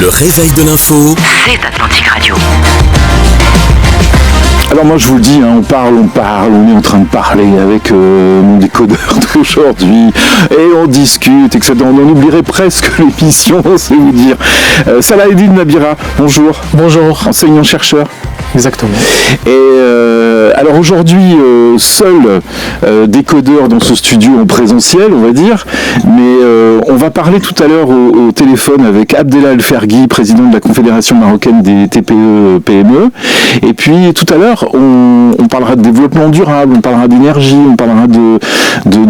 Le réveil de l'info, c'est Atlantic Radio. Alors moi je vous le dis, on parle, on est en train de parler avec mon décodeur d'aujourd'hui et on discute, etc. On en oublierait presque l'émission, c'est vous dire. Salah Eddine Nabira, bonjour. Bonjour. Enseignant-chercheur. Exactement. Et alors aujourd'hui, seul décodeur dans ce studio en présentiel, on va dire, mais on va parler tout à l'heure au téléphone avec Abdellah El-Ferghi, président de la Confédération marocaine des TPE-PME. Et puis tout à l'heure, on parlera de développement durable, on parlera d'énergie, on parlera de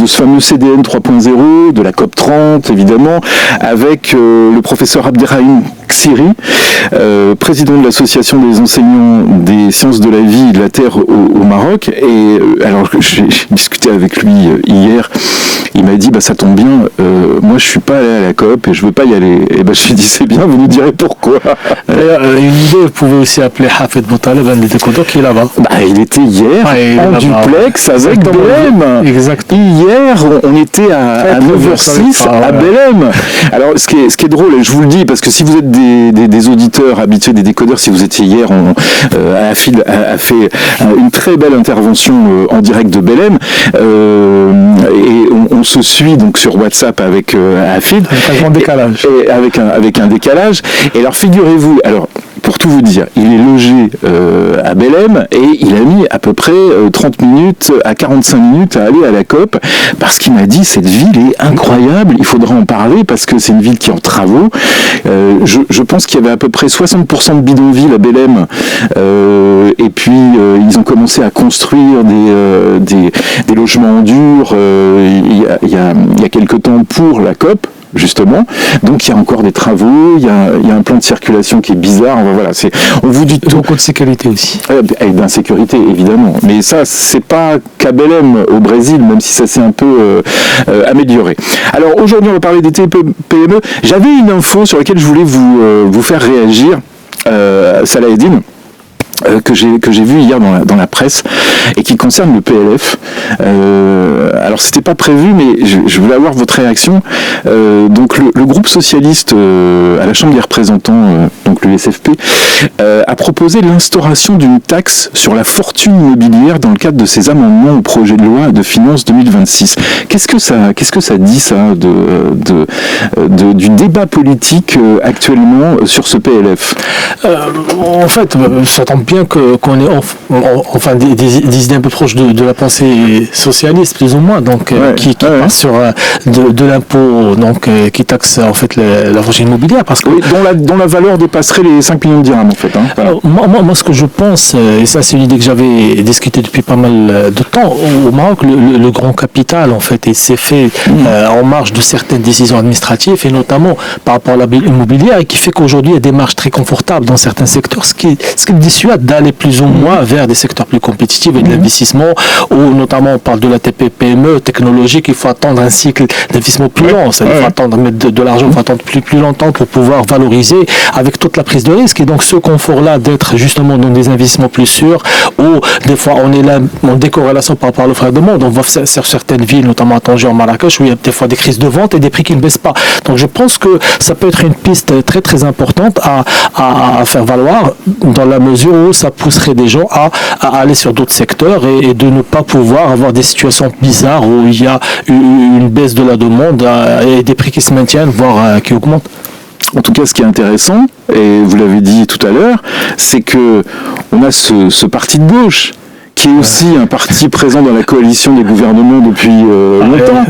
ce fameux CDN 3.0, de la COP 30 évidemment, avec le professeur Abderrahim Ksiri, président de l'association des enseignants des sciences de la vie et de la terre au Maroc. Et alors j'ai discuté avec lui hier, il m'a dit ça tombe bien, moi je suis pas allé à la COP et je veux pas y aller. Et je lui ai dit c'est bien, vous nous direz pourquoi. Une idée, vous pouvez aussi appeler Hafed Boutaleb, un des décodeurs qui est là-bas. Il était hier en duplex avec Belém. Exactement. Hier on était à 9h06 à Belém. Alors ce qui est drôle, et je vous le dis parce que si vous êtes des auditeurs habitués des décodeurs, si vous étiez hier, Afid a fait une très belle intervention en direct de Belém, et on se suit donc sur WhatsApp avec Afid. Avec un grand décalage. Et avec un décalage. Et alors figurez-vous, pour tout vous dire, il est logé à Belém et il a mis à peu près 30 minutes à 45 minutes à aller à la COP parce qu'il m'a dit cette ville est incroyable, il faudra en parler parce que c'est une ville qui est en travaux. Je pense qu'il y avait à peu près 60% de bidonvilles à Belém, et puis ils ont commencé à construire des logements en dur il y a quelque temps pour la COP. Justement, donc il y a encore des travaux, il y a un plan de circulation qui est bizarre. Voilà, on vous dit tout. Beaucoup de sécurité aussi. Et d'insécurité évidemment, mais ça c'est pas qu'à Belém au Brésil, même si ça s'est un peu amélioré. Alors aujourd'hui on va parler des TPE-PME. J'avais une info sur laquelle je voulais vous faire réagir, Salah Eddine. Que j'ai vu hier dans la presse et qui concerne le PLF. Alors c'était pas prévu, mais je voulais avoir votre réaction. Donc le groupe socialiste à la Chambre des représentants, donc le SFP, a proposé l'instauration d'une taxe sur la fortune immobilière dans le cadre de ses amendements au projet de loi de finances 2026. Qu'est-ce que ça dit ça du débat politique actuellement sur ce PLF? En fait, ça tombe bien qu'on est enfin des idées un peu proches de la pensée socialiste, plus ou moins, donc qui part sur de l'impôt, donc qui taxe en fait la fortune immobilière, parce que dont la valeur dépasserait les 5 millions de dirhams en fait. Alors, moi ce que je pense, et ça c'est une idée que j'avais discutée depuis pas mal de temps, au Maroc le grand capital en fait il s'est fait en marge de certaines décisions administratives et notamment par rapport à la immobilière, et qui fait qu'aujourd'hui il y a des marges très confortables dans certains secteurs, ce qui dissuade d'aller plus ou moins vers des secteurs plus compétitifs et de l'investissement, où notamment on parle de la TPE-PME technologique, il faut attendre un cycle d'investissement plus long, il faut attendre mettre de l'argent, il faut attendre plus longtemps pour pouvoir valoriser avec toute la prise de risque, et donc ce confort-là d'être justement dans des investissements plus sûrs, où des fois on est là en décorrélation par rapport à l'offre et à la demande, on va sur certaines villes, notamment à Tanger, en Marrakech, où il y a des fois des crises de vente et des prix qui ne baissent pas. Donc je pense que ça peut être une piste très très importante à faire valoir, dans la mesure où ça pousserait des gens à aller sur d'autres secteurs et de ne pas pouvoir avoir des situations bizarres où il y a une baisse de la demande et des prix qui se maintiennent, voire qui augmentent. En tout cas, ce qui est intéressant, et vous l'avez dit tout à l'heure, c'est que on a ce parti de gauche qui est aussi un parti présent dans la coalition des gouvernements depuis longtemps,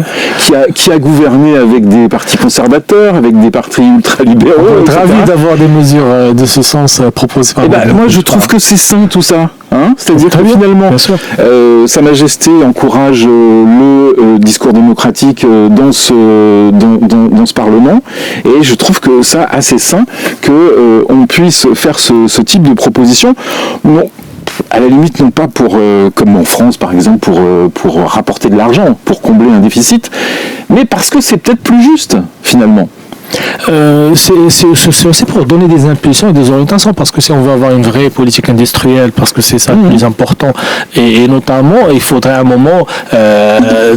qui a gouverné avec des partis conservateurs, avec des partis ultralibéraux. On est ravis d'avoir des mesures de ce sens proposées par moi je trouve que c'est sain tout ça. C'est-à-dire que finalement, Sa Majesté encourage le discours démocratique dans ce Parlement, et je trouve que ça assez sain qu'on puisse faire ce type de proposition. Non, à la limite, non pas comme en France par exemple, pour rapporter de l'argent, pour combler un déficit, mais parce que c'est peut-être plus juste finalement. C'est aussi pour donner des impulsions et des orientations, parce que si on veut avoir une vraie politique industrielle, parce que c'est ça le plus important, et notamment il faudrait à un moment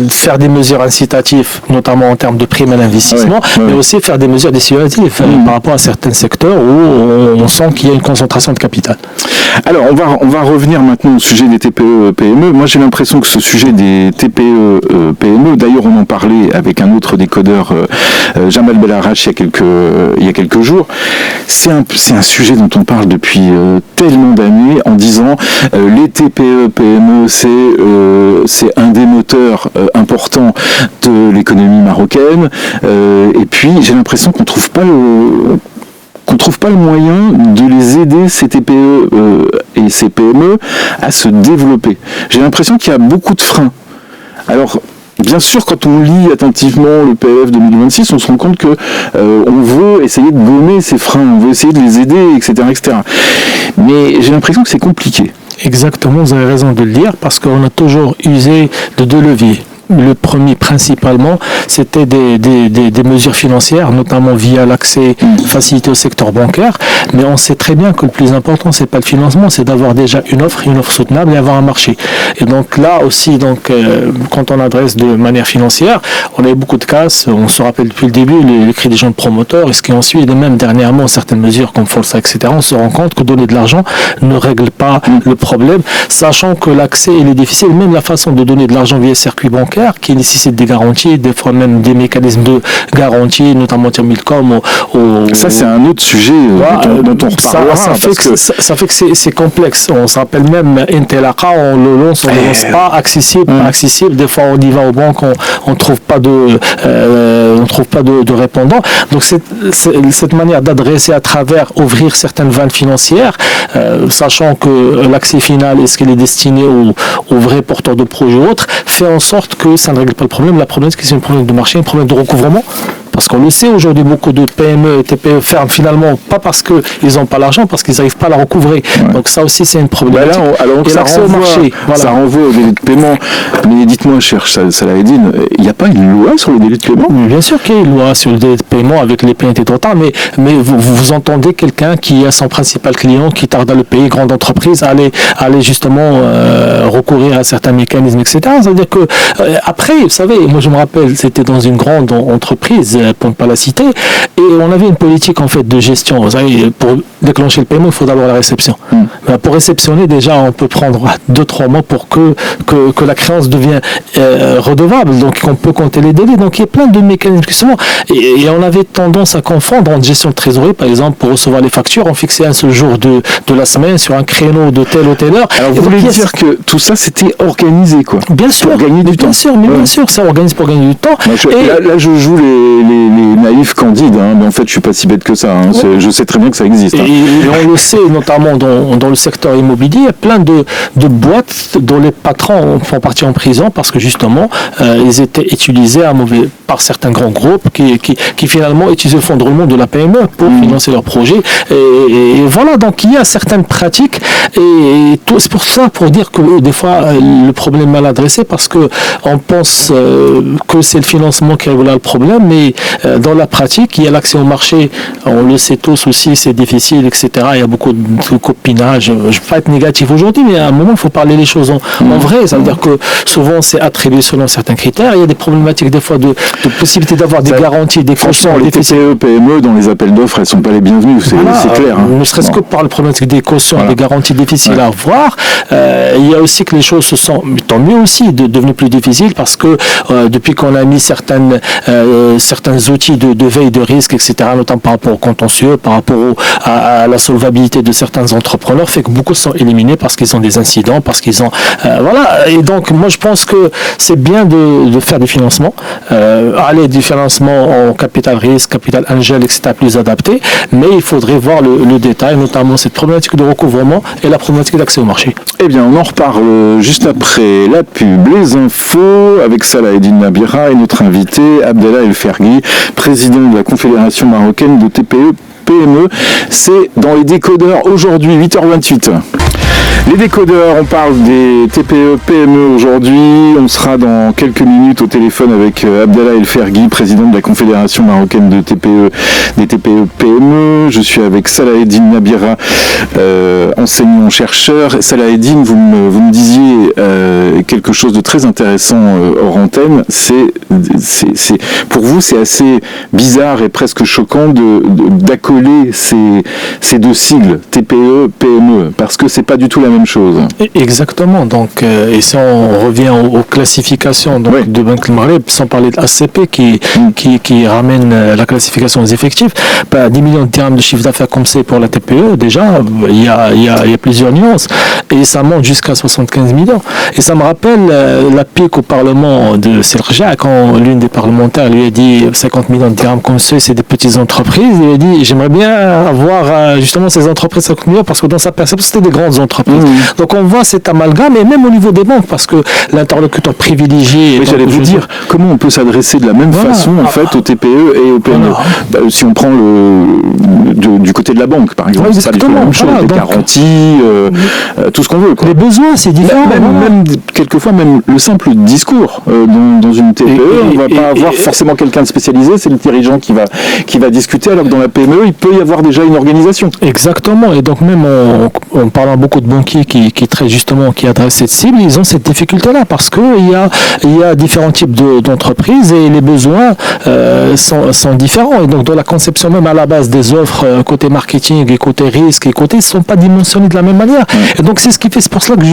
faire des mesures incitatives, notamment en termes de primes à l'investissement, mais aussi faire des mesures dissuasives par rapport à certains secteurs où on sent qu'il y a une concentration de capital. Alors on va revenir maintenant au sujet des TPE-PME. Moi j'ai l'impression que ce sujet des TPE-PME, d'ailleurs on en parlait avec un autre décodeur, Jamal Belarache, il y a quelques jours, c'est un sujet dont on parle depuis tellement d'années en disant les TPE-PME c'est un des moteurs importants de l'économie marocaine, et puis j'ai l'impression qu'on trouve pas le moyen de les aider, ces TPE et ces PME, à se développer. J'ai l'impression qu'il y a beaucoup de freins. Alors, bien sûr, quand on lit attentivement le PLF 2026, on se rend compte que on veut essayer de gommer ces freins, on veut essayer de les aider, etc., etc. Mais j'ai l'impression que c'est compliqué. Exactement, vous avez raison de le dire, parce qu'on a toujours usé de deux leviers. Le premier, principalement, c'était des mesures financières, notamment via l'accès facilité au secteur bancaire. Mais on sait très bien que le plus important, c'est pas le financement, c'est d'avoir déjà une offre soutenable et avoir un marché. Et donc là aussi, quand on adresse de manière financière, on a eu beaucoup de cases. On se rappelle depuis le début les cris des jeunes promoteurs, et ce qui en suit, et même dernièrement certaines mesures comme Força, etc. On se rend compte que donner de l'argent ne règle pas le problème, sachant que l'accès il est difficile. Même la façon de donner de l'argent via circuit bancaire, qui nécessite des garanties, des fois même des mécanismes de garantie, notamment Milcom. Ça, c'est un autre sujet dont on reparlera. Ça fait que c'est complexe. On se rappelle même Intelaka, on le lance, on ne le lance pas, accessible. Des fois, on y va aux banques, on ne trouve pas de répondants. Donc, cette manière d'adresser à travers, ouvrir certaines vannes financières, sachant que l'accès final, est-ce qu'il est destiné aux vrais porteurs de projets ou autres, fait en sorte que ça ne règle pas le problème. La problème, c'est un problème de marché, un problème de recouvrement. Parce qu'on le sait aujourd'hui, beaucoup de PME et TPE ferment finalement, pas parce qu'ils n'ont pas l'argent, parce qu'ils n'arrivent pas à la recouvrer. Ouais. Donc ça aussi, c'est une problématique. Alors ça renvoie au marché. Voilà. Ça renvoie au délai de paiement. Mais dites-moi, cher Salahedine, il n'y a pas une loi sur le délai de paiement ? Bien sûr qu'il y a une loi sur le délai de paiement avec les pénalités de retard, mais vous entendez quelqu'un qui a son principal client qui tarde à le payer, grande entreprise, aller justement recourir à certains mécanismes, etc. Ça veut dire que après, vous savez, moi je me rappelle, c'était dans une grande entreprise, pour ne pas la citer, et on avait une politique en fait de gestion. Vous savez, pour déclencher le paiement, il faut d'abord la réception. Pour réceptionner, déjà, on peut prendre 2-3 mois pour que la créance devienne redevable, donc on peut compter les délais. Donc il y a plein de mécanismes qui sont et on avait tendance à confondre en gestion de trésorerie, par exemple, pour recevoir les factures, on fixait un seul jour de la semaine sur un créneau de telle ou telle heure. Alors vous voulez dire que tout ça c'était organisé, quoi? Bien sûr, pour gagner du temps. Bien sûr, ça organise pour gagner du temps. Là je joue les naïfs candides, hein, mais en fait je suis pas si bête que ça. Hein. Je sais très bien que ça existe. Hein. Et on le sait, notamment dans le secteur immobilier, il y a plein de boîtes dont les patrons font partie en prison parce que justement ils étaient utilisés par certains grands groupes qui finalement utilisaient le fonds de roulement de la PME pour financer leurs projets. Et voilà, donc il y a certaines pratiques et tout, c'est pour ça, pour dire que des fois le problème est mal adressé parce que on pense que c'est le financement qui règle le problème, mais dans la pratique, il y a l'accès au marché, on le sait tous aussi, c'est difficile, etc. Il y a beaucoup de copinage. Je ne veux pas être négatif aujourd'hui, mais à un moment, il faut parler les choses en vrai. Ça veut dire que souvent, c'est attribué selon certains critères. Il y a des problématiques, des fois, de possibilité d'avoir des garanties, des cautions. Les TPE, PME, dans les appels d'offres, elles ne sont pas les bienvenues, c'est clair. Hein. Ne serait-ce que par la problématique des cautions, des garanties difficiles à avoir. Il y a aussi que les choses se sont, tant mieux aussi, devenues plus difficiles parce que depuis qu'on a mis certains outils de veille de risque, etc., notamment par rapport au contentieux, par rapport à la solvabilité de certains entrepreneurs, fait que beaucoup sont éliminés parce qu'ils ont des incidents, parce qu'ils ont... voilà. Et donc, moi, je pense que c'est bien de faire des financements, aller du financement en capital risque, capital angel, etc., plus adapté, mais il faudrait voir le détail, notamment cette problématique de recouvrement et la problématique d'accès au marché. Eh bien, on en reparle juste après la pub, les infos, avec Salahedine Nabira et notre invité, Abdellah El Ferghi, président de la Confédération marocaine de TPE-PME. C'est dans les décodeurs aujourd'hui, 8h28. Les décodeurs, on parle des TPE, PME aujourd'hui. On sera dans quelques minutes au téléphone avec Abdellah El Ferghi, président de la Confédération marocaine de TPE, des TPE, PME. Je suis avec Salaheddine Nabira, enseignant-chercheur. Salaheddine, vous me disiez quelque chose de très intéressant hors antenne. Pour vous, c'est assez bizarre et presque choquant d'accoler ces deux sigles, TPE, PME, parce que c'est pas du tout la même chose. Exactement. Donc, et si on revient aux classifications de Banque Maghreb, sans parler de l'ACP qui ramène la classification aux effectifs, 10 millions de dirhams de chiffre d'affaires comme c'est pour la TPE, déjà, il y a plusieurs nuances. Et ça monte jusqu'à 75 millions. Et ça me rappelle la pique au Parlement de Serja, quand l'une des parlementaires lui a dit 50 millions de dirhams comme c'est des petites entreprises. Il a dit, j'aimerais bien avoir justement ces entreprises 50 millions parce que dans sa perception, c'était des grandes entreprises. Donc on voit cet amalgame, et même au niveau des banques, parce que l'interlocuteur privilégié... Oui, j'allais vous dire, comment on peut s'adresser de la même façon en fait aux TPE et aux PME. Si on prend du côté de la banque, par exemple, c'est pas du tout la même chose, les garanties, tout ce qu'on veut. Les besoins, c'est différent. Même quelquefois, même le simple discours dans une TPE, on va pas avoir forcément quelqu'un de spécialisé, c'est le dirigeant qui va discuter, alors que dans la PME, il peut y avoir déjà une organisation. Exactement, et donc même en parlant beaucoup de banquiers qui très justement qui adressent cette cible, ils ont cette difficulté-là parce que il y a différents types d'entreprises et les besoins sont différents. Et donc dans la conception même à la base des offres côté marketing et côté risque et côté, ils ne sont pas dimensionnés de la même manière. Et donc c'est ce qui fait, c'est pour cela que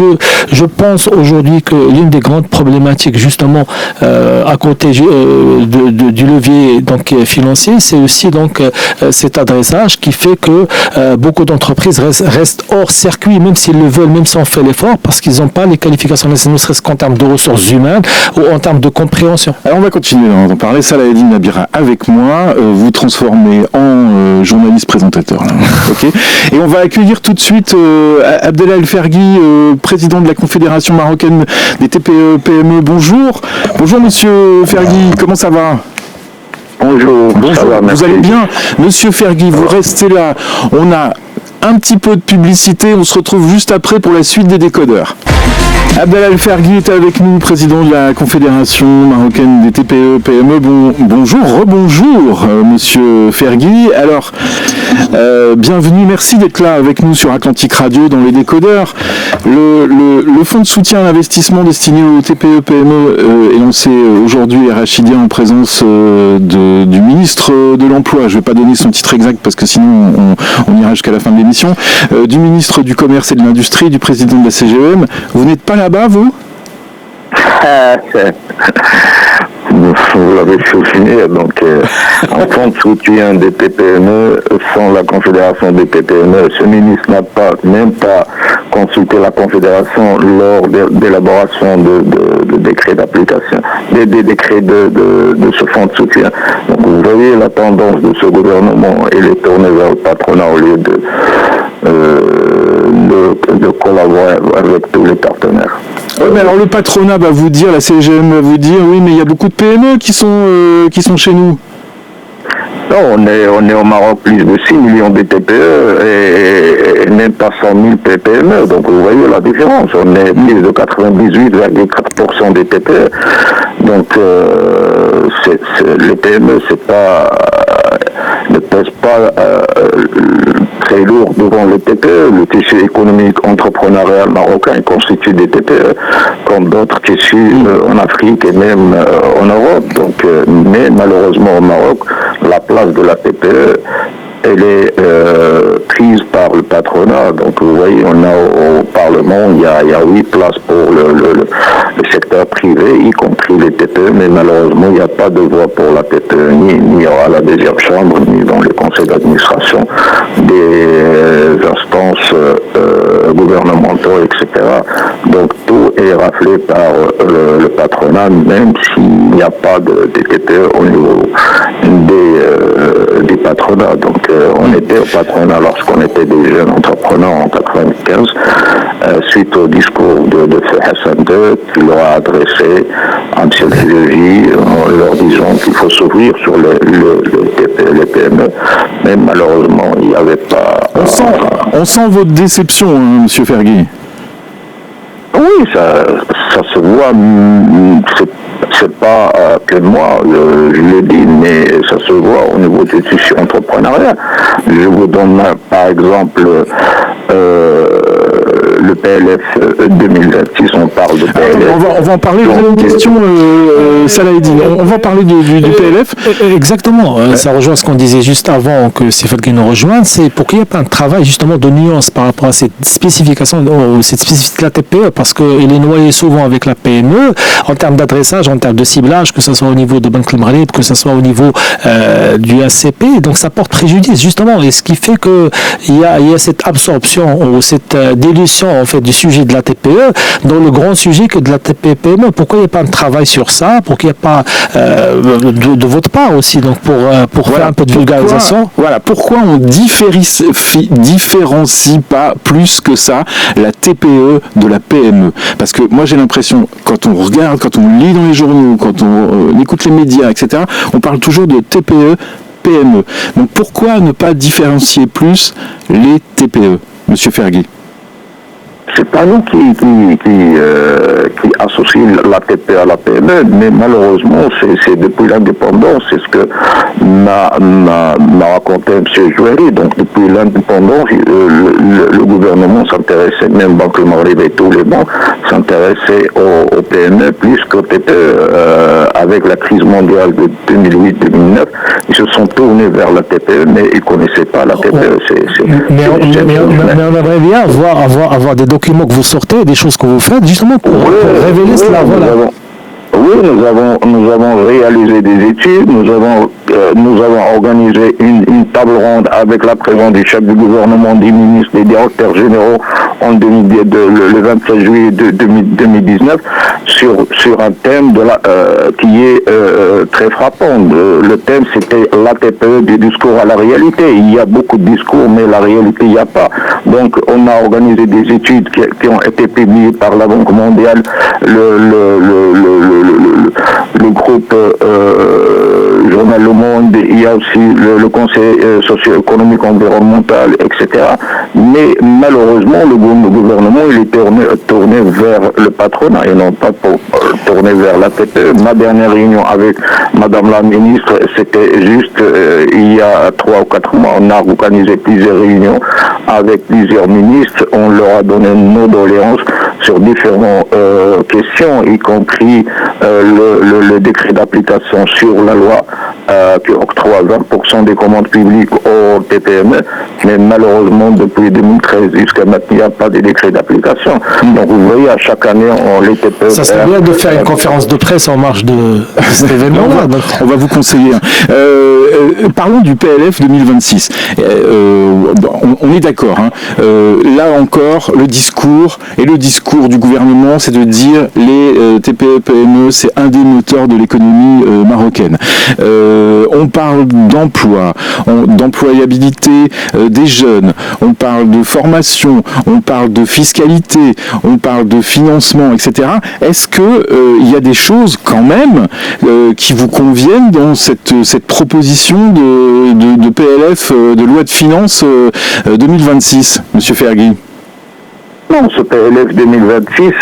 je pense aujourd'hui que l'une des grandes problématiques justement à côté du levier donc financier, c'est aussi donc cet adressage qui fait que beaucoup d'entreprises restent hors circuit, même s'ils le veulent, même si on fait l'effort, parce qu'ils n'ont pas les qualifications nécessaires, ne serait-ce qu'en termes de ressources humaines ou en termes de compréhension. Alors on va continuer d'en parler. Salaheddine Nabira avec moi, vous transformez en journaliste présentateur. Okay. Et on va accueillir tout de suite Abdellah El Ferghi, président de la Confédération marocaine des TPE, PME. Bonjour. Bonjour monsieur Ferghi, comment ça va ? Bonjour. Bonjour. Vous allez bien ? Monsieur Ferghi, vous restez là. On a un petit peu de publicité, on se retrouve juste après pour la suite des décodeurs. Abdellah El Ferghi est avec nous, président de la Confédération marocaine des TPE, PME. Bonjour, rebonjour, monsieur Ferghi. Alors, bienvenue, merci d'être là avec nous sur Atlantique Radio dans les décodeurs. Le fonds de soutien à l'investissement destiné aux TPE, PME est lancé aujourd'hui à Rachidien en présence du ministre de l'Emploi. Je ne vais pas donner son titre exact parce que sinon on ira jusqu'à la fin de l'émission. Du ministre du Commerce et de l'Industrie, du président de la CGEM. Vous n'êtes pas là-bas, vous ? Vous l'avez souligné, donc en fonds de soutien des TPME, sans la Confédération des TPME, ce ministre n'a même pas consulté la Confédération lors de l'élaboration de décrets d'application, des décrets de ce fonds de soutien. Donc vous voyez la tendance de ce gouvernement, elle est tournée vers le patronat au lieu de collaborer avec tous les partenaires. Oui, mais alors le patronat va vous dire, la CGM va vous dire, oui, mais il y a beaucoup de PME qui sont chez nous. Non, on est au Maroc plus de 6 millions de TPE et même pas 100 000 PME. Donc vous voyez la différence. On est plus de 98,4% des TPE. Donc les PME, ne pèsent pas très lourd devant les TPE. Le tissu économique entrepreneurial marocain constitue des TPE, comme d'autres tissus en Afrique et même en Europe. Donc, mais malheureusement au Maroc, la place de la TPE, elle est prise par le patronat. Donc vous voyez, on a au Parlement, il y a 8 places pour le secteur privé, y compris les TPE, mais malheureusement, il n'y a pas de voix pour la TPE, ni à la deuxième chambre, ni dans les conseils d'administration des instances gouvernementaux, etc. Donc tout est raflé par le patronat, même s'il n'y a pas de TPE au niveau des patronats. Donc on était au patronat lorsqu'on était des jeunes entrepreneurs en 1995, suite au discours de Hassan II, qui leur a adressé à M. Fidji, en leur disant qu'il faut s'ouvrir sur les PME. Mais malheureusement, il n'y avait pas On sent votre déception, hein, Monsieur Fergui. Oui, ça se voit. C'est pas que moi, je le dis, mais ça se voit au niveau du tissu entrepreneurial. Je vous donne par exemple le PLF 2026, on parle de PLF. On va en parler. Vous avez une question, Salahedine. On va parler du PLF. Exactement. Ça rejoint ce qu'on disait juste avant que Fergui nous rejoigne. C'est pour qu'il n'y ait pas un travail justement de nuance par rapport à cette spécification, cette spécificité de la TPE, parce qu'elle est noyée souvent avec la PME en termes d'adressage, en termes de ciblage, que ce soit au niveau de Banque Libre, que ce soit au niveau du ACP. Donc ça porte préjudice justement. Et ce qui fait qu'il y a cette absorption ou cette dilution en fait du sujet de la TPE dans le grand sujet que de la TPE-PME. Pourquoi il n'y a pas de travail sur ça? Pour qu'il n'y ait pas de votre part aussi, donc pour voilà, faire un peu de vulgarisation. Pourquoi on différencie pas plus que ça la TPE de la PME? Parce que moi j'ai l'impression, quand on regarde, quand on lit dans les journaux, quand on écoute les médias, etc., on parle toujours de TPE, PME. Donc pourquoi ne pas différencier plus les TPE, Monsieur Fergui? C'est pas nous qui associons la TPE à la PME, mais malheureusement, c'est depuis l'indépendance, c'est ce que m'a raconté M. Joueri. Donc depuis l'indépendance, le gouvernement s'intéressait, même Banque Libre et tous les banques, s'intéressaient aux PME plus qu'aux TPE. Avec la crise mondiale de 2008-2009, ils se sont tournés vers la TPE, mais ils ne connaissaient pas la TPE. Mais on aimerait bien avoir des documents que vous sortez, des choses que vous faites, justement pour révéler cela. Nous avons réalisé des études, nous avons organisé une table ronde avec la présence du chef du gouvernement, des ministres, des directeurs généraux le 27 juillet 2019 sur un thème qui est très frappant. Le thème, c'était la TPE du discours à la réalité. Il y a beaucoup de discours, mais la réalité, il n'y a pas. Donc, on a organisé des études qui ont été publiées par la Banque mondiale, le groupe journal Le Monde, il y a aussi le Conseil socio-économique environnemental, etc. Mais malheureusement, le gouvernement, il est tourné vers le patronat et non pas tourné vers la TPE. Ma dernière réunion avec Madame la ministre, c'était juste il y a 3 ou 4 mois. On a organisé plusieurs réunions avec plusieurs ministres. On leur a donné nos doléances sur différentes questions, y compris le décret d'application sur la loi qui octroie 20% des commandes publiques aux TPME, mais malheureusement depuis 2013 jusqu'à maintenant il n'y a pas de décret d'application. Donc vous voyez, à chaque année les TPE... Ça serait bien de faire une conférence de presse en marge de cet événement-là. On va vous conseiller. Parlons du PLF 2026. On est d'accord. Hein. Là encore, le discours du gouvernement, c'est de dire les TPE-PME, c'est un des moteurs de l'économie marocaine. On parle d'emploi, d'employabilité des jeunes, on parle de formation, on parle de fiscalité, on parle de financement, etc. Est-ce qu'il y a des choses quand même qui vous conviennent dans cette proposition de PLF, de loi de finances 2026, Monsieur Fergui? Non, ce PLF 2026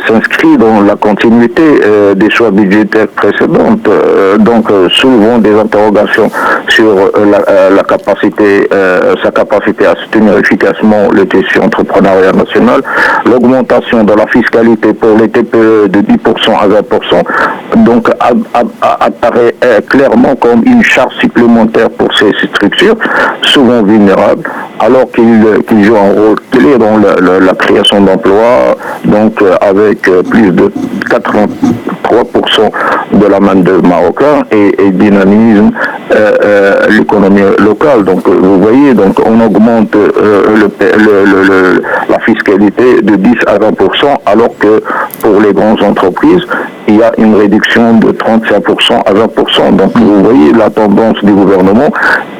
s'inscrit dans la continuité des choix budgétaires précédents. Donc, soulevant des interrogations sur sa capacité à soutenir efficacement le tissu entrepreneurial national, l'augmentation de la fiscalité pour les TPE de 10% à 20%, donc apparaît clairement comme une charge supplémentaire pour ces structures, souvent vulnérables, alors qu'ils jouent un rôle clé dans la création d'emplois, donc avec plus de 83% de la main-d'œuvre marocaine et dynamise l'économie locale. Donc vous voyez, donc on augmente la fiscalité de 10 à 20%, alors que pour les grandes entreprises, il y a une réduction de 35% à 20%. Donc vous voyez la tendance du gouvernement,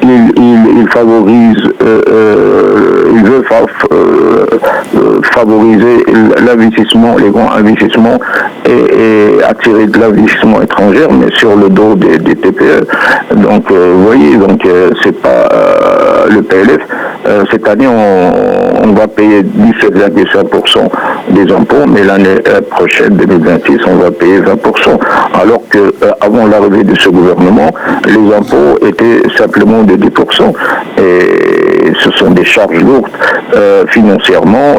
il favorise, il veut favoriser l'investissement, les grands investissements et attirer de l'investissement étranger, mais sur le dos des TPE. Donc vous voyez, donc c'est pas le PLF Cette année, on va payer 17,5% des impôts, mais l'année prochaine, 2026, on va payer 20%. Alors que avant l'arrivée de ce gouvernement, les impôts étaient simplement de 10%. Et ce sont des charges lourdes financièrement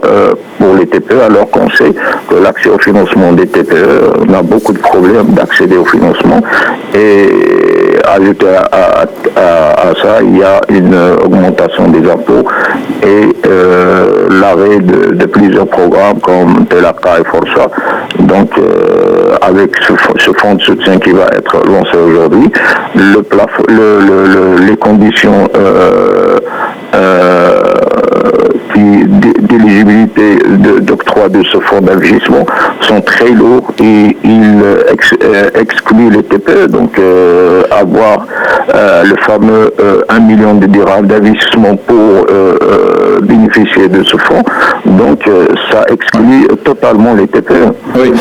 pour les TPE, alors qu'on sait que l'accès au financement des TPE, on a beaucoup de problèmes d'accéder au financement. Et ajouté à ça, il y a une augmentation des impôts et l'arrêt de plusieurs programmes comme Telaka et Forza. Donc, avec ce fonds de soutien qui va être lancé aujourd'hui, les conditions d'éligibilité d'octroi de ce fonds d'investissement sont très lourds et il exclut les TPE. Donc, avoir le fameux 1 million de dirhams d'investissement pour bénéficier de ce fonds, donc ça exclut totalement les TPE. Oui.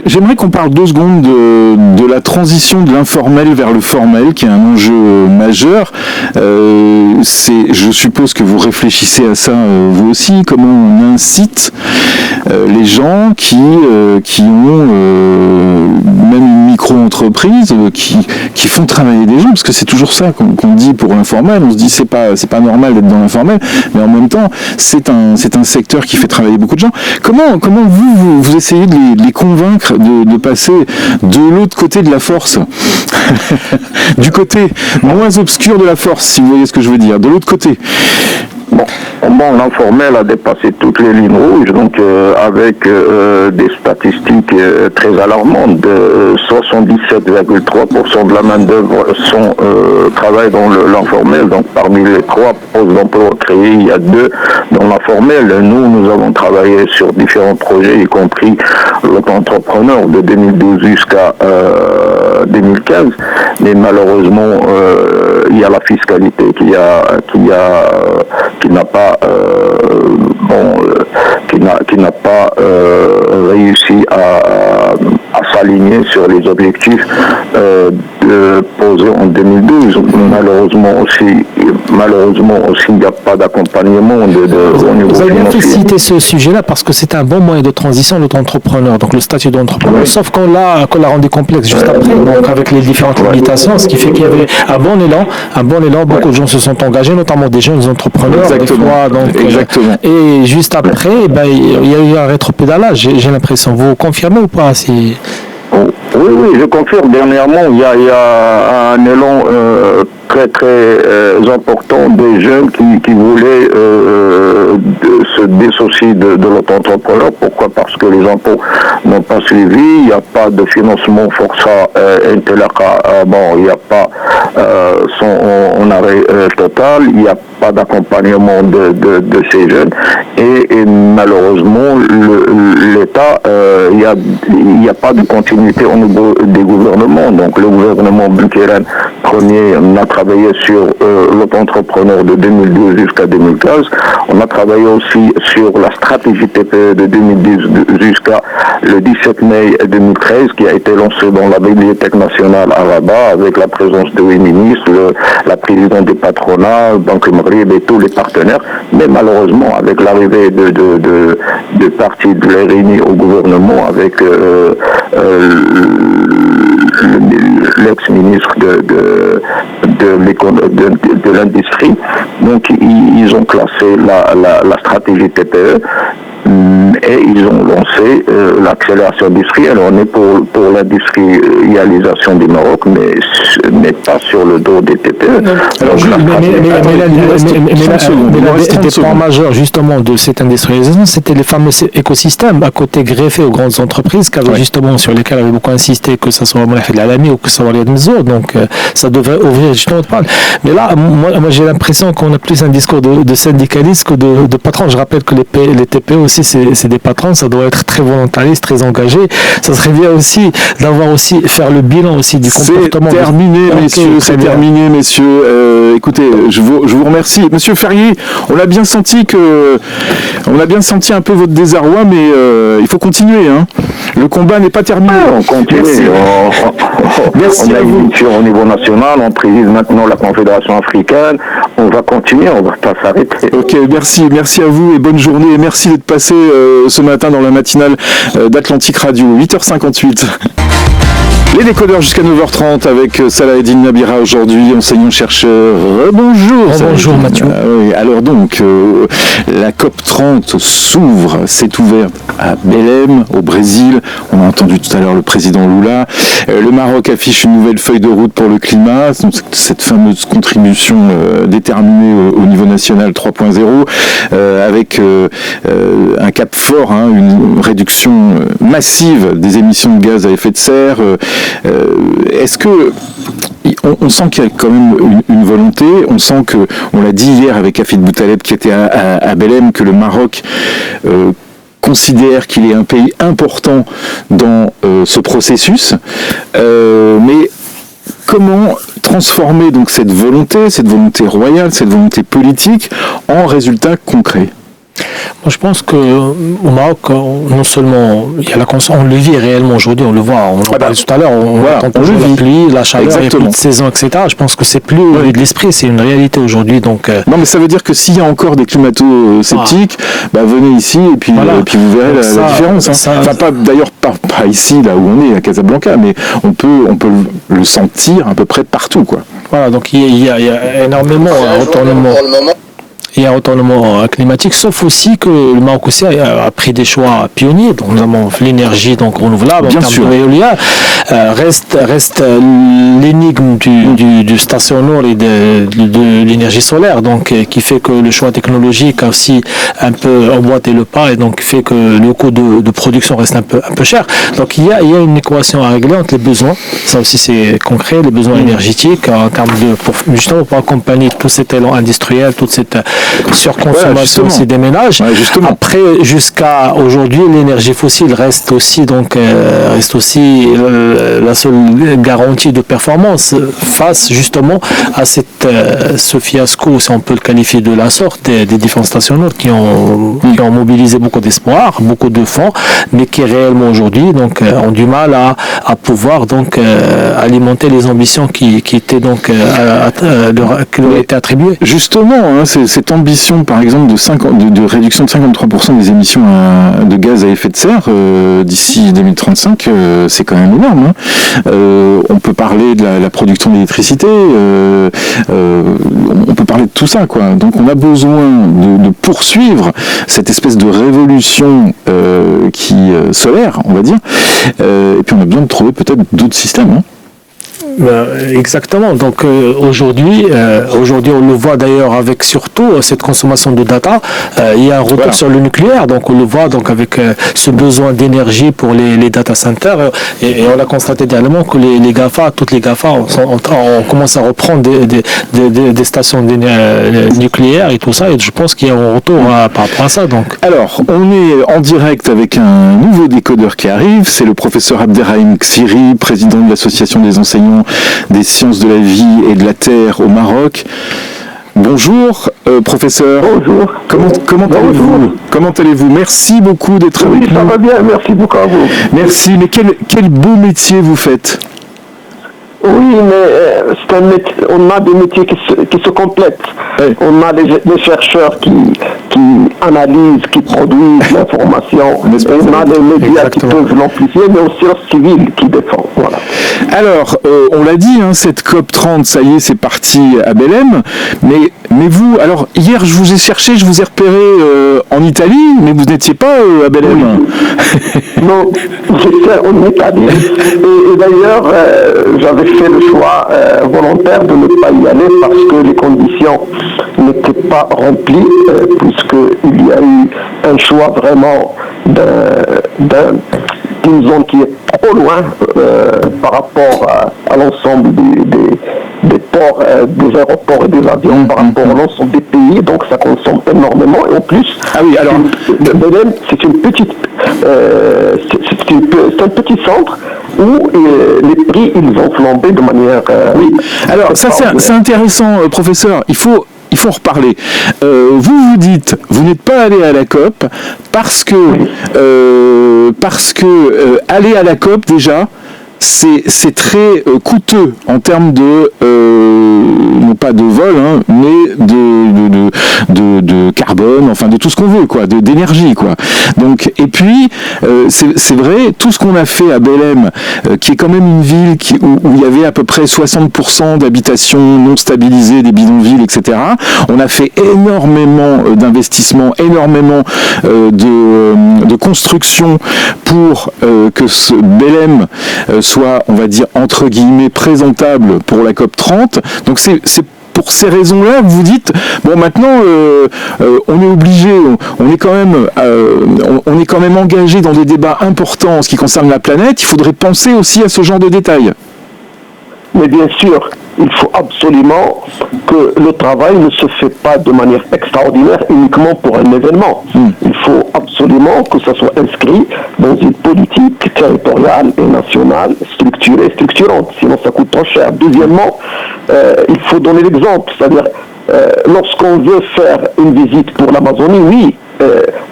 J'aimerais qu'on parle 2 secondes de la transition de l'informel vers le formel, qui est un enjeu majeur. Je suppose que vous réfléchissez à ça vous aussi, comment on incite les gens qui ont même une micro-entreprise, qui font travailler des gens, parce que c'est toujours ça qu'on dit pour l'informel. On se dit c'est pas normal d'être dans l'informel, mais en même temps c'est un secteur qui fait travailler beaucoup de gens. Comment vous essayez de les convaincre de passer de l'autre côté de la force, du côté moins obscur de la force, si vous voyez ce que je veux dire, de l'autre côté? Bon, l'informel a dépassé toutes les lignes rouges, donc avec des statistiques très alarmantes. 77,3% de la main-d'œuvre travaille dans l'informel. Donc parmi les 3 postes d'emploi créés, il y a 2 dans l'informel. Nous avons travaillé sur différents projets, y compris l'auto-entrepreneur de 2012 jusqu'à 2015. Mais malheureusement, il y a la fiscalité qui n'a pas réussi à s'aligner sur les objectifs posés en 2012. Malheureusement aussi, il n'y a pas d'accompagnement au niveau financier. Vous avez bien fait citer ce sujet-là parce que c'est un bon moyen de transition, l'auto-entrepreneur, donc le statut d'entrepreneur, sauf qu'on l'a rendu complexe juste après, donc avec les différentes limitations, ce qui fait qu'il y avait un bon élan, beaucoup de gens se sont engagés, notamment des jeunes entrepreneurs. Exactement. Exactement. Et juste après, il y a eu un rétropédalage, j'ai l'impression. Vous confirmez ou pas Oui, je confirme. Dernièrement, il y a un élan très important des jeunes qui voulaient se dissocier de l'auto-entrepreneur. Pourquoi? Parce que les impôts n'ont pas suivi, il n'y a pas de financement Forza Telaka, il n'y a pas son arrêt total, il n'y a pas d'accompagnement de ces jeunes et malheureusement l'État, il n'y a pas de continuité au niveau des gouvernements. Donc le gouvernement Boukeren premier, on a travaillé sur l'auto-entrepreneur de 2012 jusqu'à 2015. On a travaillé aussi sur la stratégie TPE de 2010 jusqu'à le 17 mai 2013 qui a été lancée dans la Bibliothèque nationale à Rabat avec la présence de 8 ministres, la présidente des patronats, Banque Maghreb et tous les partenaires. Mais malheureusement, avec l'arrivée de partis de l'RNI au gouvernement, avec l'ex-ministre de l'industrie, donc ils ont classé la stratégie TPE et ils ont lancé l'accélération industrielle. On est pour l'industrialisation du Maroc, mais pas sur le dos des TPE. C'était pas majeur justement de cette industrialisation, c'était les fameux écosystèmes à côté greffés aux grandes entreprises justement sur lesquels avait beaucoup insisté, que ce soit Moulay Alami ou que ce soit Riyad Mzour, donc ça devrait ouvrir justement de parler. Mais là, moi j'ai l'impression qu'on a plus un discours de syndicaliste que de patron. Je rappelle que les TPE aussi c'est des patrons, ça doit être très volontariste, très engagé. Ça serait bien aussi d'avoir aussi faire le bilan aussi du comportement. C'est terminé, messieurs. Écoutez, je vous remercie, Monsieur Ferrier. On a bien senti un peu votre désarroi, mais il faut continuer, hein. Le combat n'est pas terminé. On continue. Merci on a à une vous. mission au niveau national, on préside maintenant la Confédération africaine. On va continuer, on ne va pas s'arrêter. Ok, merci à vous et bonne journée. Et merci d'être passé ce matin dans la matinale d'Atlantique Radio, 8h58. Les décodeurs jusqu'à 9h30 avec Salaheddine Nabira aujourd'hui, enseignant-chercheur. Bonjour. Bonjour Mathieu. Oui, alors donc, la COP30 s'ouvre, s'est ouverte à Belém, au Brésil. On a entendu tout à l'heure le président Lula. Le Maroc affiche une nouvelle feuille de route pour le climat, donc cette fameuse contribution déterminée au niveau national 3.0, avec un cap fort, une réduction massive des émissions de gaz à effet de serre. Est-ce que on sent qu'il y a quand même une volonté, on sent que, on l'a dit hier avec Hafid Boutaleb qui était à Belém, que le Maroc considère qu'il est un pays important dans ce processus, mais comment transformer donc cette volonté royale, cette volonté politique en résultats concrets? Moi, je pense qu'au Maroc, non seulement il y a la conscience, on le vit réellement aujourd'hui, on le voit, on en parlait tout à l'heure, on entend toujours la pluie, la chaleur, il y a plus de saison, etc. Je pense que c'est plus de l'esprit, c'est une réalité aujourd'hui. Donc, non, mais ça veut dire que s'il y a encore des climato-sceptiques, venez ici et puis vous verrez la différence. Enfin, d'ailleurs pas ici, là où on est, à Casablanca, mais on peut le sentir à peu près partout, quoi. Voilà, donc il y a énormément de retournement. Il y a un retournement climatique, sauf aussi que le Maroc aussi a pris des choix pionniers, donc notamment l'énergie donc renouvelable, bien en termes sûr. d'éolien, reste l'énigme du stationnaire et de l'énergie solaire, donc qui fait que le choix technologique a aussi un peu emboîté le pas et donc fait que le coût de production reste un peu cher. Donc il y a une équation à régler entre les besoins, ça aussi c'est concret, les besoins énergétiques en termes justement pour accompagner tout cet élan industriel, toute cette surconsommation aussi des ménages. Ouais, après, jusqu'à aujourd'hui, l'énergie fossile reste aussi la seule garantie de performance face justement à ce fiasco, si on peut le qualifier de la sorte, des différents stationnaires qui ont mobilisé beaucoup d'espoir, beaucoup de fonds, mais qui réellement aujourd'hui donc ont du mal à pouvoir donc alimenter les ambitions qui étaient donc qui leur étaient attribuées. Justement, cette ambition, par exemple, de réduction de 53% des émissions de gaz à effet de serre d'ici 2035, c'est quand même énorme. On peut parler de la production d'électricité, on peut parler de tout ça, quoi. Donc on a besoin de poursuivre cette espèce de révolution solaire, on va dire, et puis on a besoin de trouver peut-être d'autres systèmes. Exactement. Donc aujourd'hui, on le voit d'ailleurs avec surtout cette consommation de data. Il y a un retour sur le nucléaire, donc on le voit donc avec ce besoin d'énergie pour les data centers. Et on a constaté également que les GAFA, toutes les GAFA, on commence à reprendre des stations nucléaires et tout ça. Et je pense qu'il y a un retour par rapport à ça. Donc. Alors, on est en direct avec un nouveau décodeur qui arrive. C'est le professeur Abderrahim Ksiri, président de l'association des enseignants des sciences de la vie et de la terre au Maroc. Bonjour, professeur. Bonjour. Comment allez-vous ? Comment allez-vous ? Merci beaucoup d'être avec nous. Oui, ça va bien, merci beaucoup à vous. Merci, mais quel beau métier vous faites ? Oui, mais c'est un métier, on a des métiers qui se complètent. Oui. On a des chercheurs qui analysent, qui produisent l'information. On a des médias qui peuvent l'amplifier, mais aussi un civil qui défend. Voilà. Alors, on l'a dit, cette COP30, ça y est, c'est parti à Belém. Mais vous, alors hier, je vous ai cherché, je vous ai repéré en Italie, mais vous n'étiez pas à Belém. Oui. Non, j'étais en Italie. Et d'ailleurs, j'avais fait le choix volontaire de ne pas y aller parce que les conditions n'étaient pas remplies, puisqu'il y a eu un choix vraiment d'une zone qui est trop loin par rapport à l'ensemble des ports, des aéroports et des avions par rapport à l'ensemble des pays, donc ça consomme énormément. Et en plus, Belém, c'est une petite, c'est un petit centre où les prix ils ont flambé de manière. Oui. Alors ça c'est intéressant, professeur. Il faut il faut en reparler. Vous dites, vous n'êtes pas allé à la COP parce que aller à la COP déjà, c'est très coûteux en termes de non pas de vol, hein, mais de carbone, enfin de tout ce qu'on veut, quoi, d'énergie, quoi. Donc, et puis c'est vrai, tout ce qu'on a fait à Belém, qui est quand même une ville où il y avait à peu près 60% d'habitations non stabilisées, des bidonvilles, etc. On a fait énormément d'investissements, énormément de construction pour que ce Belém soit, on va dire, entre guillemets, présentable pour la COP30. Donc c'est pour ces raisons-là que vous dites, bon, maintenant, on est obligé, on est quand même engagé dans des débats importants en ce qui concerne la planète. Il faudrait penser aussi à ce genre de détails. Mais bien sûr, il faut absolument que le travail ne se fait pas de manière extraordinaire uniquement pour un événement. Il faut absolument que ça soit inscrit dans une politique territoriale et nationale structurée, structurante, sinon ça coûte trop cher. Deuxièmement, il faut donner l'exemple, c'est-à-dire lorsqu'on veut faire une visite pour l'Amazonie, oui,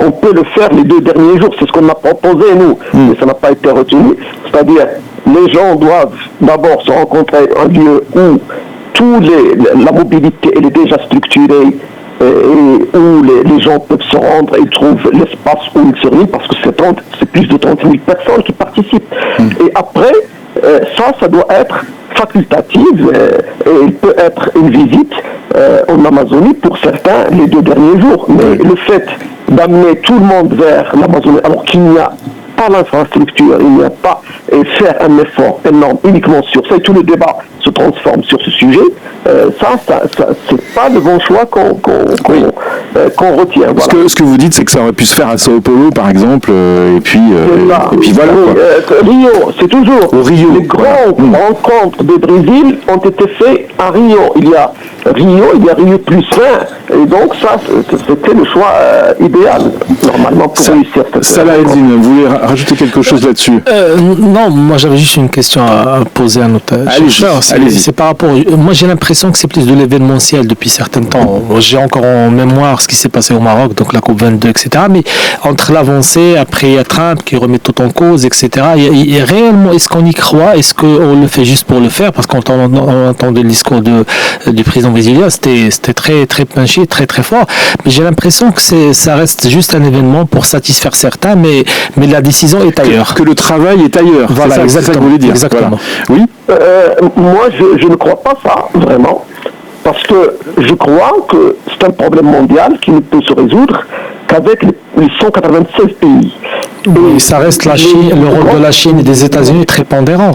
on peut le faire les 2 derniers jours, c'est ce qu'on a proposé nous, mais ça n'a pas été retenu, c'est-à-dire les gens doivent d'abord se rencontrer à un lieu où la mobilité elle est déjà structurée et où les gens peuvent se rendre et trouvent l'espace où ils se réunissent parce que c'est plus de 30 000 personnes qui participent. Et après, ça doit être facultative et il peut être une visite en Amazonie pour certains les 2 derniers jours. Mais le fait d'amener tout le monde vers l'Amazonie alors qu'il n'y a pas l'infrastructure, il n'y a pas, et faire un effort énorme uniquement sur ça, et tout le débat se transforme sur ce sujet, c'est pas le bon choix qu'on retient. Voilà. Ce que vous dites, c'est que ça aurait pu se faire à Sao Paulo, par exemple, et puis voilà. Rio, c'est toujours. Au Rio, les grandes rencontres de Brésil ont été faites à Rio. Il y a Rio plus 20, et donc ça, c'était le choix idéal, normalement, pour réussir cette Salah Eldin, vous voulez rajouter quelque chose là-dessus? Non, moi j'avais juste une question à poser à notre chercheur. C'est par rapport. Moi j'ai l'impression que c'est plus de l'événementiel depuis certains temps. J'ai encore en mémoire ce qui s'est passé au Maroc, donc la COP22, etc. Mais entre l'avancée, après il y a Trump qui remet tout en cause, etc. Réellement, est-ce qu'on y croit? Est-ce qu'on le fait juste pour le faire? Parce qu'on entendait le discours du président brésilien, c'était très très punché, très très fort. Mais j'ai l'impression que ça reste juste un événement pour satisfaire certains, mais la décision est ailleurs. Que le travail est ailleurs. Voilà, c'est ça que vous voulez dire. Exactement. Voilà. Oui. Moi, je ne crois pas ça, vraiment, parce que je crois que c'est un problème mondial qui ne peut se résoudre qu'avec les 196 pays. Et ça reste la Chine, le rôle de la Chine et des États-Unis est très pondérant.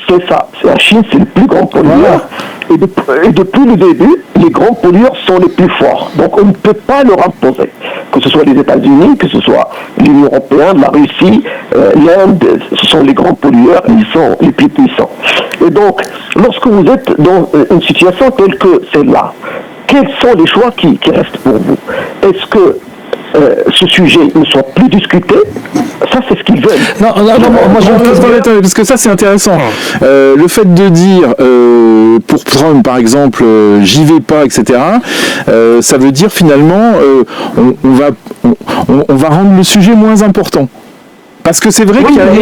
C'est ça, la Chine, c'est le plus grand pollueur. Voilà. Et depuis le début, les grands pollueurs sont les plus forts. Donc on ne peut pas leur imposer. Que ce soit les États-Unis, que ce soit l'Union européenne, la Russie, l'Inde, ce sont les grands pollueurs, ils sont les plus puissants. Et donc, lorsque vous êtes dans une situation telle que celle-là, quels sont les choix qui restent pour vous? Est-ce que ce sujet ne soit plus discuté? Ça, c'est ce qu'ils veulent. Non, moi je parce que ça, c'est intéressant. Le fait de dire, pour Trump, par exemple, j'y vais pas, etc., ça veut dire finalement, on va rendre le sujet moins important. Parce que c'est vrai qu'il y a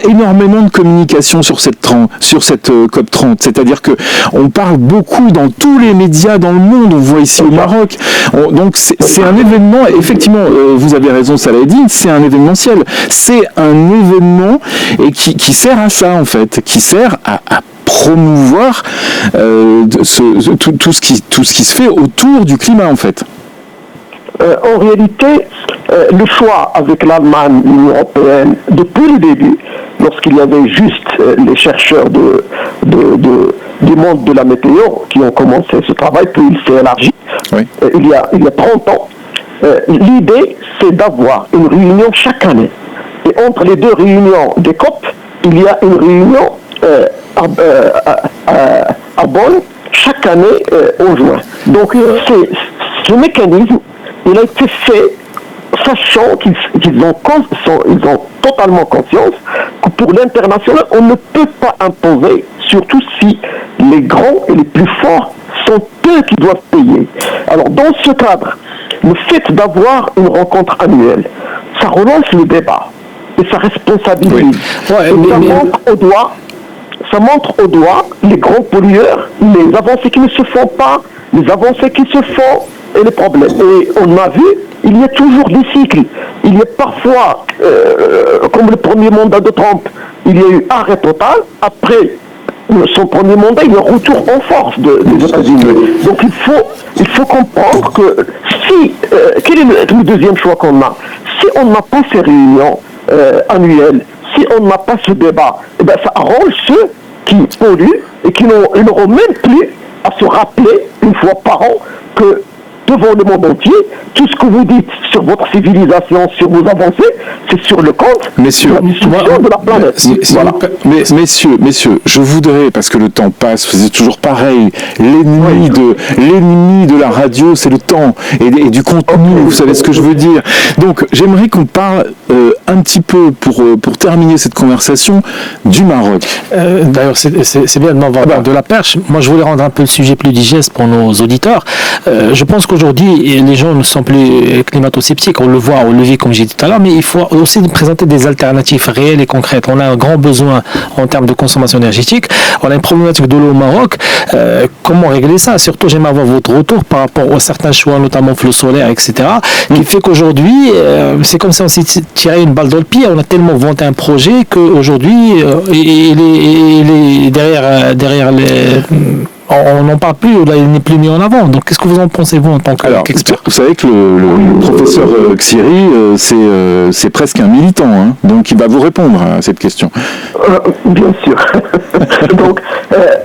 énormément de communication sur cette COP30. C'est-à-dire que on parle beaucoup dans tous les médias dans le monde. On voit ici au Maroc. Donc c'est un événement. Effectivement, vous avez raison, Salah Eldin. C'est un événementiel. C'est un événement et qui sert à ça en fait, qui sert à promouvoir tout ce qui se fait autour du climat en fait. En réalité, le choix avec l'Allemagne, l'Union européenne, depuis le début, lorsqu'il y avait juste les chercheurs du monde de la météo qui ont commencé ce travail, puis il s'est élargi, oui. il y a 30 ans, l'idée c'est d'avoir une réunion chaque année. Et entre les 2 réunions des COP, il y a une réunion à Bonn chaque année en juin. Donc ce mécanisme, il a été fait sachant qu'ils ont totalement conscience que pour l'international, on ne peut pas imposer, surtout si les grands et les plus forts sont eux qui doivent payer. Alors, dans ce cadre, le fait d'avoir une rencontre annuelle, ça relance le débat et ça responsabilise. Oui. Ouais, Ça montre au doigt les grands pollueurs, les avancées qui ne se font pas, les avancées qui se font et les problèmes. Et on a vu, il y a toujours des cycles. Il y a parfois, comme le premier mandat de Trump, il y a eu arrêt total. Après son premier mandat, il y a retour en force des États-Unis. Donc il faut comprendre que si, quel est le deuxième choix qu'on a? Si on n'a pas ces réunions annuelles, si on n'a pas ce débat, eh bien, ça arrange ceux qui polluent et qui n'auront même plus à se rappeler une fois par an que devant le monde entier, tout ce que vous dites sur votre civilisation, sur vos avancées, c'est sur le compte de la destruction de la planète. Voilà. Mais messieurs, je voudrais, parce que le temps passe, c'est toujours pareil, l'ennemi de la radio, c'est le temps, et du contenu, vous savez ce que je veux dire. Donc, j'aimerais qu'on parle un petit peu, pour terminer cette conversation, du Maroc. D'ailleurs, c'est bien de m'avoir de la perche. Moi, je voulais rendre un peu le sujet plus digeste pour nos auditeurs. Je pense qu'aujourd'hui, les gens ne sont plus climato-sceptiques, on le voit, on le vit comme j'ai dit tout à l'heure, mais il faut aussi présenter des alternatives réelles et concrètes. On a un grand besoin en termes de consommation énergétique, on a une problématique de l'eau au Maroc. Comment régler ça? Surtout, j'aimerais avoir votre retour par rapport à certains choix, notamment flot solaire, etc., qui fait qu'aujourd'hui, c'est comme si on s'est tiré une balle dans le pied. On a tellement vanté un projet qu'aujourd'hui, il est derrière les... On n'en parle plus, là, il n'est plus mis en avant. Donc, qu'est-ce que vous en pensez, vous, en tant qu'expert? Vous savez que le professeur Xiri, c'est presque un militant, hein, donc il va vous répondre à cette question. Bien sûr. Donc,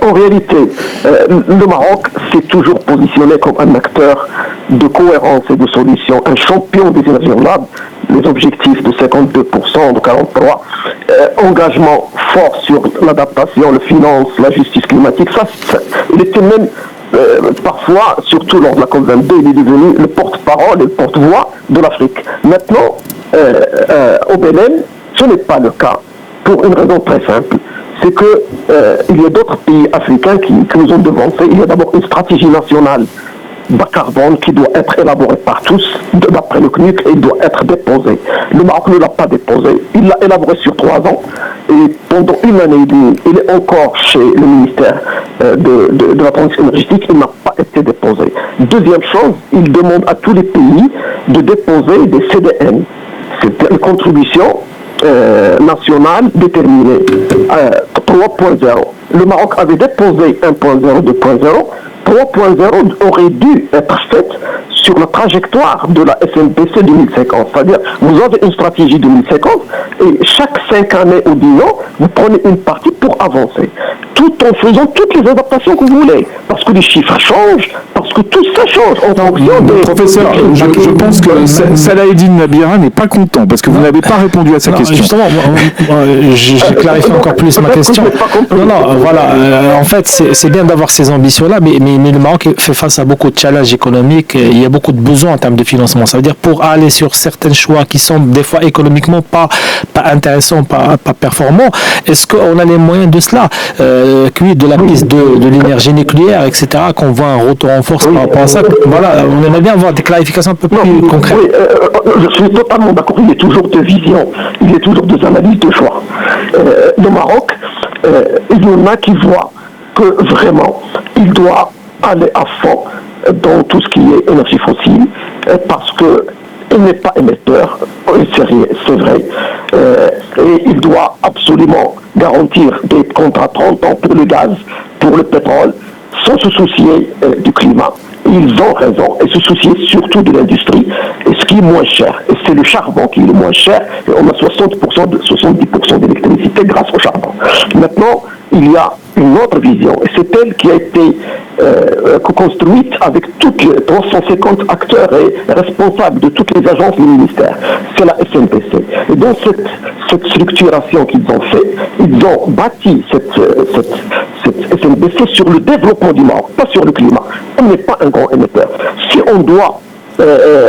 en réalité, le Maroc s'est toujours positionné comme un acteur de cohérence et de solution, un champion des énergies renouvelables. Les objectifs de 52%, de 43%, engagement fort sur l'adaptation, le finance, la justice climatique. Il était même parfois, surtout lors de la COP22, il est devenu le porte-parole et le porte-voix de l'Afrique. Maintenant, au Bénin, ce n'est pas le cas, pour une raison très simple. C'est que il y a d'autres pays africains qui nous ont devancés. Il y a d'abord une stratégie nationale bas carbone qui doit être élaboré par tous, d'après le CNUC, et il doit être déposé. Le Maroc ne l'a pas déposé. Il l'a élaboré sur 3 ans, et pendant une année et demie, il est encore chez le ministère de la transition énergétique, il n'a pas été déposé. Deuxième chose, il demande à tous les pays de déposer des CDN. C'est une contribution nationale déterminée. 3.0. Le Maroc avait déposé 1.0, 2.0. 3.0 aurait dû être faite sur la trajectoire de la SNPC 2050. C'est-à-dire, vous avez une stratégie 2050 et chaque 5 années ou 10 ans, vous prenez une partie pour avancer. Tout en faisant toutes les adaptations que vous voulez. Parce que les chiffres changent, parce que tout ça change en fonction des... Professeur, je pense que Salaheddine Nabira n'est pas content parce que vous n'avez pas répondu à sa question. Justement, je clarifie encore plus ma question. En fait, c'est bien d'avoir ces ambitions-là, mais le Maroc fait face à beaucoup de challenges économiques. Il y a beaucoup de besoins en termes de financement. Ça veut dire pour aller sur certains choix qui sont des fois économiquement pas intéressants, pas performants, est-ce qu'on a les moyens de cela? De la piste de l'énergie nucléaire, etc., qu'on voit un retour en force par rapport à ça. Voilà, on aimerait bien avoir des clarifications un peu plus concrètes. Je suis totalement d'accord. Il y a toujours deux visions, il y a toujours deux analyses de choix. Le Maroc, il y en a qui voient que vraiment, il doit aller à fond dans tout ce qui est énergie fossile, parce que il n'est pas émetteur, c'est vrai, et il doit absolument garantir des contrats 30 ans pour le gaz, pour le pétrole, sans se soucier du climat. Ils ont raison, et se soucier surtout de l'industrie, et ce qui est moins cher, et c'est le charbon qui est le moins cher, et on a 70% d'électricité grâce au charbon. Maintenant, il y a une autre vision, et c'est elle qui a été construite avec toutes les 350 acteurs et responsables de toutes les agences du ministère. C'est la SNPC. Et dans cette structuration qu'ils ont fait, ils ont bâti cette SNPC sur le développement du Maroc, pas sur le climat. On n'est pas un grand émetteur. Si on doit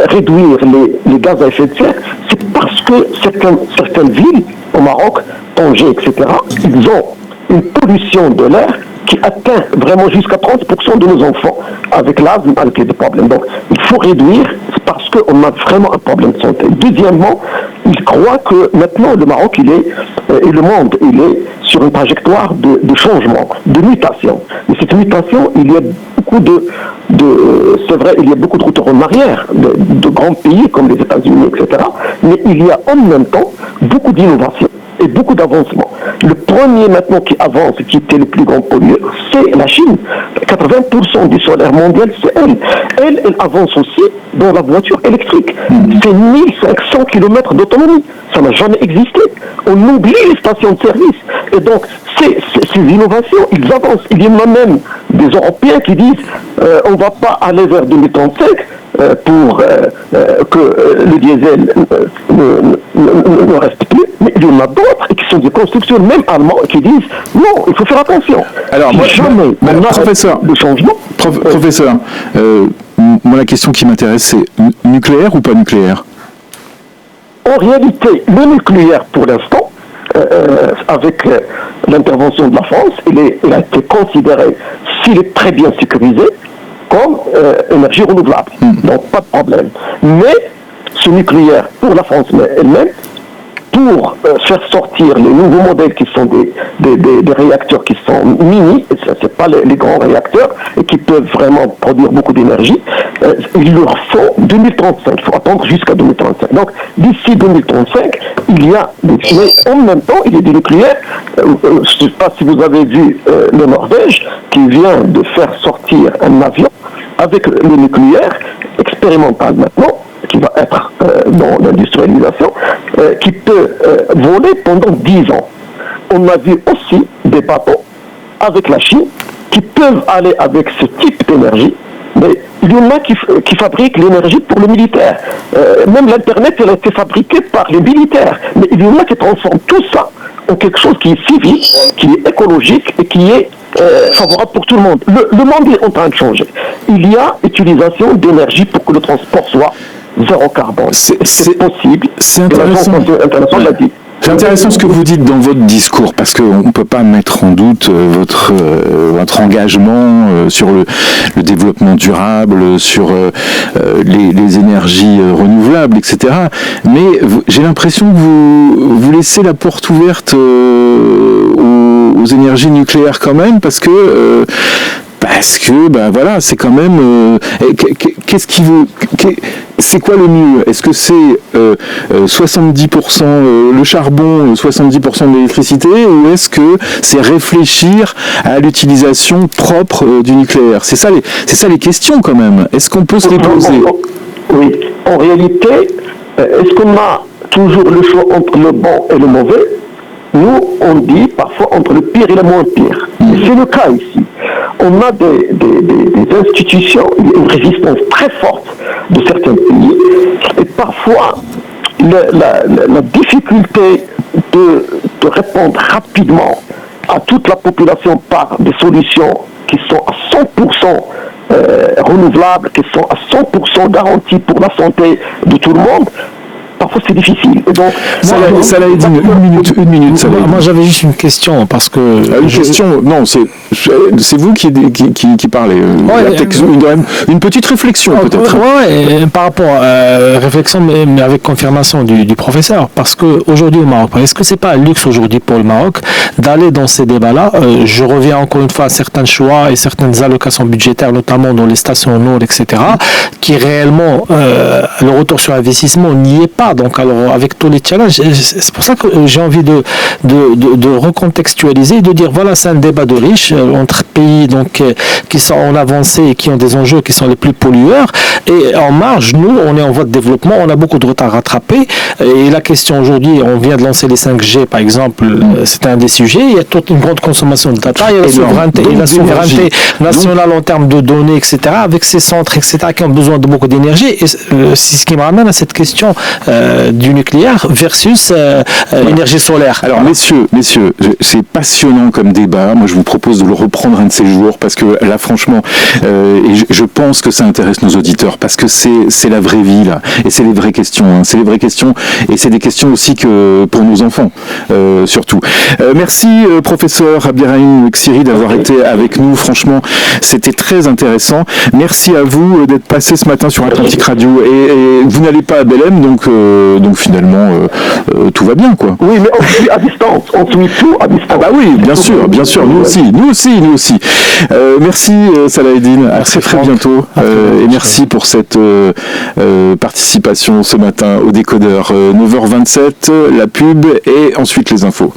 réduire les gaz à effet de serre, c'est parce que certaines villes au Maroc, Tanger, etc., ils ont une pollution de l'air qui atteint vraiment jusqu'à 30% de nos enfants avec l'asthme, avec des problèmes. Donc, il faut réduire parce qu'on a vraiment un problème de santé. Deuxièmement, il croit que maintenant le Maroc, il est, et le monde, il est sur une trajectoire de changement, de mutation. Et cette mutation, il y a beaucoup c'est vrai, il y a beaucoup de retours en arrière, de grands pays comme les États-Unis, etc. Mais il y a en même temps beaucoup d'innovations et beaucoup d'avancements. Le premier maintenant qui avance, qui était le plus grand pollueur, c'est la Chine. 80% du solaire mondial, c'est elle. Elle avance aussi dans la voiture électrique. C'est 1500 km d'autonomie. Ça n'a jamais existé. On oublie les stations de service. Et donc, ces innovations, ils avancent. Il y en a même des Européens qui disent on ne va pas aller vers 2035 pour que le diesel ne reste plus. Mais il y en a d'autres qui sont des constructeurs, même allemands, qui disent non, il faut faire attention. Alors, professeur, le changement. Professeur, moi la question qui m'intéresse, c'est nucléaire ou pas nucléaire? En réalité, le nucléaire, pour l'instant, avec l'intervention de la France, il a été considéré, s'il est très bien sécurisé, comme énergie renouvelable. Donc, pas de problème. Mais ce nucléaire, pour la France elle-même, pour faire sortir les nouveaux modèles qui sont des réacteurs qui sont mini, c'est pas les grands réacteurs, et qui peuvent vraiment produire beaucoup d'énergie, il leur faut 2035. Il faut attendre jusqu'à 2035. Donc, d'ici 2035, il y a mais en même temps, il y a du nucléaire. Je ne sais pas si vous avez vu le Norvège, qui vient de faire sortir un avion avec le nucléaire expérimental maintenant, qui va être dans l'industrialisation, qui peut voler pendant 10 ans. On a vu aussi des bateaux avec la Chine qui peuvent aller avec ce type d'énergie, mais il y en a qui fabriquent l'énergie pour le militaire. Même l'Internet, elle a été fabriqué par les militaires, mais il y en a qui transforment tout ça en quelque chose qui est civil, qui est écologique et qui est favorable pour tout le monde. Le monde est en train de changer. Il y a utilisation d'énergie pour que le transport soit zéro carbone. C'est possible. C'est intéressant. C'est intéressant ce que vous dites dans votre discours, parce qu'on ne peut pas mettre en doute votre engagement sur le développement durable, sur les énergies renouvelables, etc. Mais j'ai l'impression que vous laissez la porte ouverte aux énergies nucléaires quand même, parce que ben voilà, c'est quand même qu'est-ce qui veut, c'est quoi le mieux? Est-ce que c'est 70% le charbon, 70% de l'électricité, ou est-ce que c'est réfléchir à l'utilisation propre du nucléaire? C'est ça les questions quand même. Est-ce qu'on peut se les poser? Oui, en réalité, est-ce qu'on a toujours le choix entre le bon et le mauvais? Nous, on dit parfois entre le pire et le moins pire. Et c'est le cas ici. On a des institutions, une résistance très forte de certains pays, et parfois la difficulté de répondre rapidement à toute la population par des solutions qui sont à 100% renouvelables, qui sont à 100% garanties pour la santé de tout le monde. Parfois c'est difficile. Et donc, ça l'a dit une minute. Moi j'avais juste une question parce que non, c'est vous qui parlez. Une petite réflexion peut-être. Ouais, par rapport à réflexion, mais avec confirmation du professeur, parce que aujourd'hui au Maroc, est-ce que c'est pas un luxe aujourd'hui pour le Maroc d'aller dans ces débats-là? Je reviens encore une fois à certains choix et certaines allocations budgétaires, notamment dans les stations nord, etc., qui réellement le retour sur investissement n'y est pas. Donc, alors, avec tous les challenges, c'est pour ça que j'ai envie de recontextualiser et de dire, voilà, c'est un débat de riches entre pays donc, qui sont en avancée et qui ont des enjeux qui sont les plus pollueurs. Et en marge, nous, on est en voie de développement, on a beaucoup de retard à rattraper. Et la question aujourd'hui, on vient de lancer les 5G, par exemple, c'est un des sujets. Il y a toute une grande consommation de data, il y a la souveraineté nationale en termes de données, etc., avec ces centres, etc., qui ont besoin de beaucoup d'énergie. Et c'est ce qui me ramène à cette question du nucléaire versus énergie solaire. Alors messieurs, c'est passionnant comme débat. Moi je vous propose de le reprendre un de ces jours parce que là franchement, et je pense que ça intéresse nos auditeurs parce que c'est la vraie vie là et c'est les vraies questions. Hein. C'est les vraies questions et c'est des questions aussi que pour nos enfants surtout. Merci professeur Abderrahim Xiri d'avoir été avec nous. Franchement, c'était très intéressant. Merci à vous d'être passé ce matin sur Atlantique Radio et vous n'allez pas à Belém donc finalement tout va bien quoi. Oui, mais on suit à distance, on suit tout à distance. Ah bah oui, bien sûr, nous aussi. Merci Salahedine, à très bientôt et merci pour cette participation ce matin au décodeur. 9h27, la pub et ensuite les infos.